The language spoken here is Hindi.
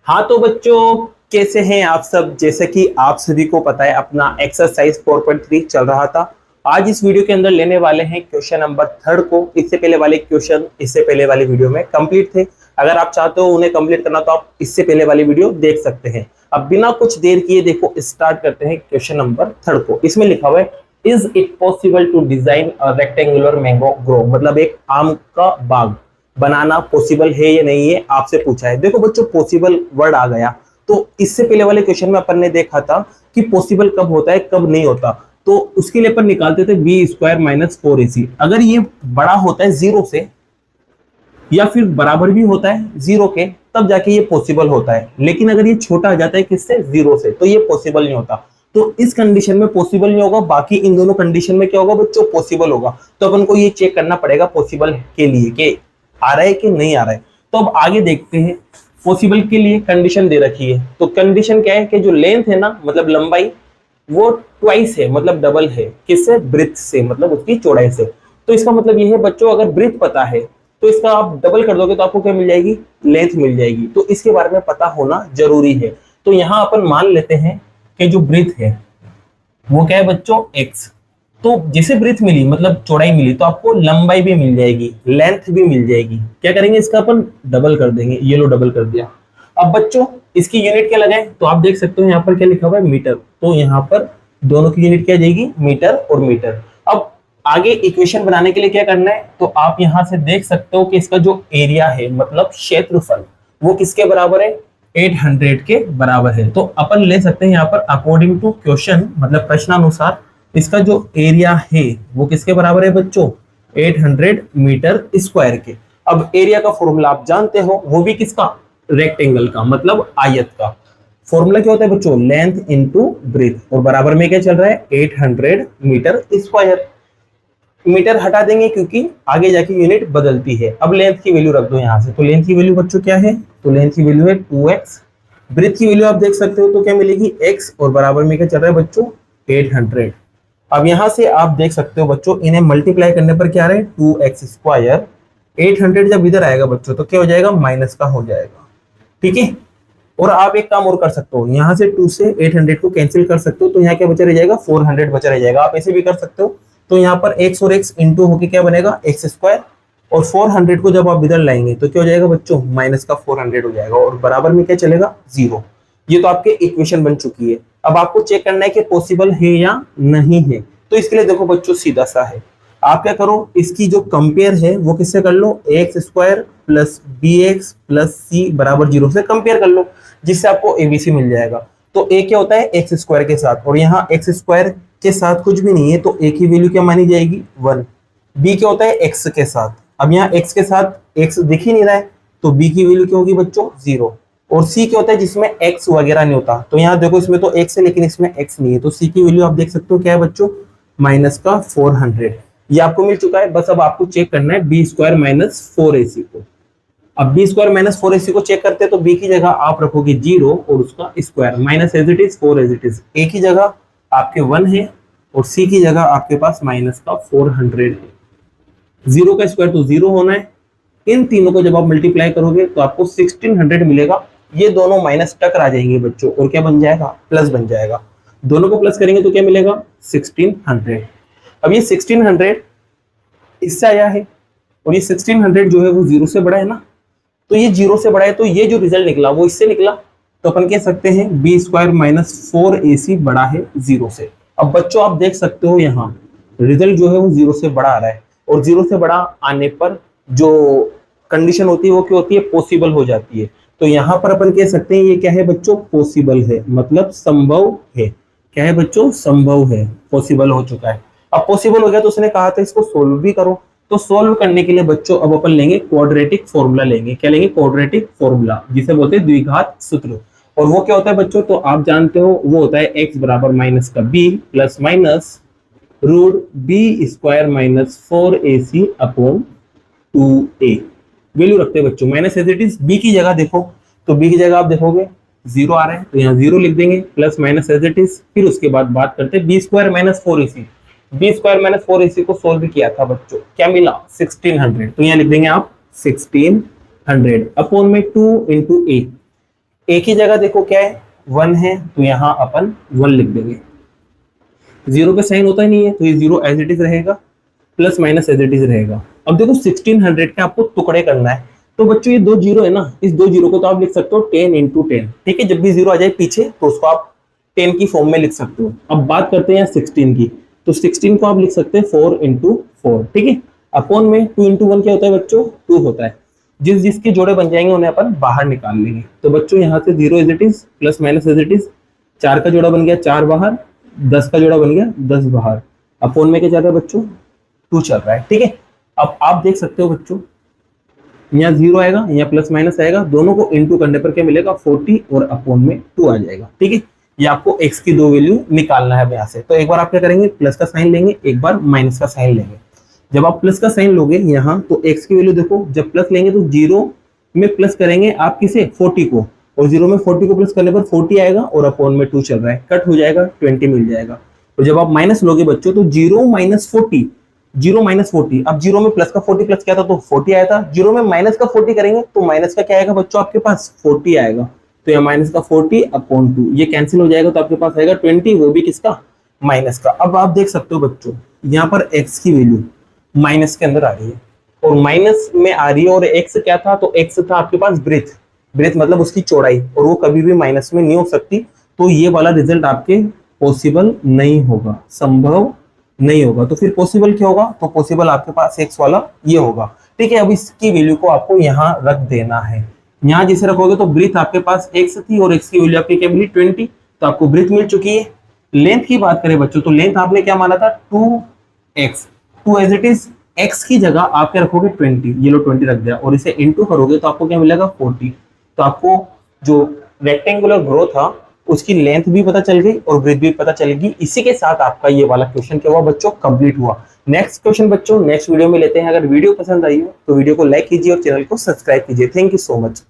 हाँ तो बच्चों, कैसे हैं आप सब। जैसे कि आप सभी को पता है अपना एक्सरसाइज 4.3 चल रहा था। आज इस वीडियो के अंदर लेने वाले हैं क्वेश्चन नंबर 3 को। इससे पहले वाले क्वेश्चन इससे पहले वाली वीडियो में कंप्लीट थे। अगर आप चाहते हो उन्हें कंप्लीट करना तो आप इससे पहले वाली वीडियो देख सकते हैं। अब बिना कुछ देर किए देखो स्टार्ट करते हैं क्वेश्चन नंबर 3 को। इसमें लिखा हुआ है, is it possible to design a rectangular mango grove, मतलब एक आम का बाग बनाना पॉसिबल है या नहीं, है आपसे पूछा है। देखो बच्चों, पॉसिबल वर्ड आ गया तो इससे पहले वाले क्वेश्चन में अपन ने देखा था कि पॉसिबल कब होता है कब नहीं होता। तो उसके लिए अपन निकालते थे बी स्क्वायर माइनस 4ac। अगर ये बड़ा होता है जीरो से या फिर बराबर भी होता है जीरो के, तब जाके ये पॉसिबल होता है। लेकिन अगर ये छोटा आ जाता है किससे, जीरो से, तो ये पॉसिबल नहीं होता। तो इस कंडीशन में पॉसिबल नहीं होगा, बाकी इन दोनों कंडीशन में क्या होगा बच्चों, पॉसिबल होगा। तो अपन को ये चेक करना पड़ेगा पॉसिबल के लिए कि आ रहा है कि नहीं आ रहा है। तो अब आगे देखते हैं। पॉसिबल के लिए कंडीशन दे रखी है, तो कंडीशन क्या है कि जो लेंथ है ना, मतलब लंबाई, वो ट्वाइस है, मतलब डबल है किससे, ब्रेथ से, मतलब उसकी चौड़ाई से। तो इसका मतलब ये है बच्चों, अगर ब्रेथ पता है तो इसका आप डबल कर दोगे तो आपको क्या मिल जाएगी, लेंथ मिल जाएगी। तो इसके बारे में पता होना जरूरी है। तो यहां अपन मान लेते हैं कि जो ब्रेथ है वो क्या है बच्चों, x। तो जैसे ब्रेथ मिली मतलब चौड़ाई मिली, तो आपको लंबाई भी मिल जाएगी, लेंथ भी मिल जाएगी। क्या करेंगे, इसका अपन डबल कर देंगे। ये लो डबल कर दिया। अब बच्चों इसकी यूनिट क्या लगाए, तो आप देख सकते हो यहाँ पर क्या लिखा हुआ है, मीटर। तो यहाँ पर दोनों की यूनिट क्या जाएगी, मीटर और मीटर। अब आगे इक्वेशन बनाने के लिए क्या करना है, तो आप यहां से देख सकते हो कि इसका जो एरिया है, मतलब क्षेत्रफल, वो किसके बराबर है, 800 के बराबर है। तो अपन ले सकते हैं यहाँ पर अकॉर्डिंग टू क्वेश्चन, मतलब प्रश्नानुसार इसका जो एरिया है वो किसके बराबर है बच्चों, 800 मीटर स्क्वायर के। अब एरिया का फॉर्मूला आप जानते हो, वो भी किसका, रेक्टेंगल का, मतलब आयत का। फॉर्मूला क्या होता है बच्चों, लेंथ इनटू ब्रेथ, और बराबर में क्या चल रहा है, 800 मीटर स्क्वायर। मीटर हटा देंगे क्योंकि आगे जाके यूनिट बदलती है। अब लेंथ की वैल्यू रख दो यहां से। तो लेंथ की वैल्यू बच्चों क्या है, तो लेंथ की वैल्यू है 2x। ब्रेथ की वैल्यू आप देख सकते हो, तो क्या मिलेगी, x, और बराबर में क्या चल रहा है बच्चों, 800। अब यहां से आप देख सकते हो बच्चों, इन्हें मल्टीप्लाई करने पर क्या आ रहा है, 2x स्क्वायर। 800 जब इधर आएगा बच्चों तो क्या हो जाएगा, माइनस का हो जाएगा। ठीक है। और आप एक काम और कर सकते हो, यहां से 2 से 800 को कैंसिल कर सकते हो, तो यहाँ क्या बचा रह जाएगा, 400 बचा रह जाएगा। आप ऐसे भी कर सकते हो। तो यहाँ पर x और x इंटू होके क्या बनेगा, एक्स स्क्वायर। और 400 को जब आप इधर लाएंगे तो क्या हो जाएगा बच्चों, माइनस का 400 हो जाएगा, और बराबर में क्या चलेगा, जीरो। ये तो आपके इक्वेशन बन चुकी है। अब आपको चेक करना है कि पॉसिबल है या नहीं है। तो इसके लिए देखो बच्चों, सीधा सा है। आप क्या करो, इसकी जो कंपेयर है वो किससे कर लो, x square plus b x plus c बराबर 0 से कंपेयर कर लो, जिससे आपको एबीसी मिल जाएगा। तो ए क्या होता है, एक्स स्क्वायर के साथ, और यहाँ एक्स स्क्वायर के साथ कुछ भी नहीं है, तो ए की वैल्यू क्या मानी जाएगी, 1। बी क्या होता है, एक्स के साथ। अब यहाँ एक्स के साथ एक्स दिख ही नहीं रहा है, तो बी की वैल्यू क्या होगी बच्चों, 0। और सी क्या होता है, जिसमें एक्स वगैरह नहीं होता। तो यहाँ देखो, इसमें तो एक्स है लेकिन इसमें एक्स नहीं है, तो सी की वैल्यू आप देख सकते हो क्या है बच्चों, माइनस का 400। ये आपको मिल चुका है। बस अब आपको चेक करना है बी स्क्वायर माइनस 4ac को। अब बी स्क्वायर माइनस 4ac को चेक करते हैं, तो बी की जगह आप रखोगे 0 और उसका square, minus as it is 4 as it is. A की जगह आपके 1 है और सी की जगह आपके पास माइनस का 400 है। 0 का स्क्वायर तो 0 होना है। इन तीनों को जब आप मल्टीप्लाई करोगे तो आपको 1600 मिलेगा। ये दोनों माइनस टकरा जाएंगे बच्चों, और क्या बन जाएगा, प्लस बन जाएगा। दोनों को प्लस करेंगे तो क्या मिलेगा, 1600। अब ये 1600 इससे आया है, और ये 1600 जो है वो 0 से बड़ा है ना, तो ये 0 से बड़ा है, तो ये जो रिजल्ट निकला वो इससे निकला। तो अपन कह सकते हैं बी स्क्वायर माइनस 4ac बड़ा है 0 से। अब बच्चों आप देख सकते हो यहाँ रिजल्ट जो है वो 0 से बड़ा आ रहा है, और 0 से बड़ा आने पर जो कंडीशन होती है वो क्या होती है, पॉसिबल हो जाती है। तो यहाँ पर अपन कह सकते हैं ये क्या है बच्चों, पॉसिबल है, मतलब संभव है। क्या है बच्चों, संभव है, पॉसिबल हो चुका है। अब पॉसिबल हो गया तो उसने कहा था इसको सोल्व भी करो। तो सोल्व करने के लिए बच्चों अब अपन लेंगे क्वाड्रेटिक फॉर्मूला लेंगे। क्या लेंगे, क्वाड्रेटिक फॉर्मूला, जिसे बोलते हैं द्विघात सूत्र। और वो क्या होता है बच्चों, तो आप जानते हो वो होता है x बराबर माइनस का b plus minus root B square minus 4ac upon 2a। Value रखते हैं बच्चों minus as it is. B की जगह देखो, तो बी की जगह आप देखोगे 0 आ रहा है, तो यहाँ 0 लिख देंगे, plus minus as it is. फिर उसके बाद बात करते हैं B square minus 4ac। B square minus 4ac को सोल्व किया था बच्चों, क्या मिला, 1600। तो यहाँ लिख देंगे आप 1600 अपॉन में 2 इंटू ए। एक ही जगह देखो क्या है, 1 है, तो यहाँ अपन 1 लिख देंगे। जीरो पे साइन होता ही नहीं है, तो ये जीरो एज इट इज रहेगा, plus minus as it is रहेगा। अब देखो 1600 के आपको टुकड़े करना है, तो बच्चों ये 2 जीरो है ना, इस 2 जीरो को तो आप लिख सकते हो 10 इंटू 10, ठीक है। जब भी जीरो आ जाए पीछे तो उसको आप 10 की फॉर्म में लिख सकते हो। अब बात करते हैं 16 की, तो 16 को आप लिख सकते हैं 4 इंटू 4, ठीक है। अपॉन में 2 इंटू 1 क्या होता है बच्चों, 2 होता है। जिस जिसके जोड़े बन जाएंगे उन्हें अपन बाहर निकाल लेंगे। तो बच्चों यहाँ से 0 as it is, plus minus as it is, 4 का जोड़ा बन गया 4 बाहर, 10 का जोड़ा बन गया 10 बाहर। अपॉन में क्या चल रहा है बच्चों, 2 चल रहा है, ठीक है। अब आप देख सकते हो बच्चों, यहाँ 0 आएगा, यहाँ प्लस माइनस आएगा, दोनों को इनटू करने पर क्या मिलेगा 40 और अपॉन में 2 आ जाएगा, ठीक है। ये आपको x की 2 वैल्यू निकालना है यहाँ से। तो एक बार आप क्या करेंगे, प्लस का साइन लेंगे, एक बार माइनस का साइन लेंगे। जब आप प्लस का साइन लोगे यहाँ, तो x की वैल्यू देखो, जब प्लस लेंगे तो 0 में प्लस करेंगे आप किसे, 40 को, और 0 में 40 को प्लस करने पर 40 आएगा और अपॉन में 2 चल रहा है, कट हो जाएगा, 20 मिल जाएगा। और जब आप माइनस लोगे बच्चों, तो 0 माइनस 40, 0 माइनस 40, अब 0 में प्लस का 40 प्लस किया था तो 40 आया था, 0 में माइनस का 40 करेंगे तो माइनस का क्या आएगा बच्चों आपके पास, 40 आएगा। तो यहाँ माइनस का 40 अपॉन 2, ये कैंसिल हो जाएगा, तो आपके पास आएगा 20, वो भी किसका, माइनस का। अब आप देख सकते हो बच्चों, यहाँ पर x की वैल्यू माइनस के अंदर आ रही है और माइनस में आ रही है, और x क्या था, तो x था आपके पास ब्रेथ, ब्रेथ मतलब उसकी चौड़ाई, और वो कभी भी माइनस में नहीं हो सकती। तो ये वाला रिजल्ट आपके पॉसिबल नहीं होगा, संभव नहीं होगा। तो फिर पॉसिबल क्या होगा, तो पॉसिबल आपके पास x वाला ये होगा, ठीक है। अब इसकी वैल्यू को आपको यहाँ रख देना है। यहाँ जिसे रखोगे तो ब्रेथ आपके पास x थी और x की वैल्यू आपकी क्या मिली, 20, तो आपको ब्रेथ मिल चुकी है। लेंथ की बात करें बच्चों, तो लेंथ आपने क्या माना था, 2x, 2 as it is, x की जगह आप क्या रखोगे 20, ये लो 20 रख दिया, और इसे इंटू करोगे तो आपको क्या मिलेगा 40। तो आपको जो रेक्टेंगुलर ग्रो था उसकी लेंथ भी पता चल गई और ब्रेथ भी पता चल गई। इसी के साथ आपका ये वाला क्वेश्चन क्या हुआ बच्चों, कंप्लीट हुआ। नेक्स्ट क्वेश्चन बच्चों नेक्स्ट वीडियो में लेते हैं। अगर वीडियो पसंद आई हो तो वीडियो को लाइक कीजिए और चैनल को सब्सक्राइब कीजिए। Thank you so much.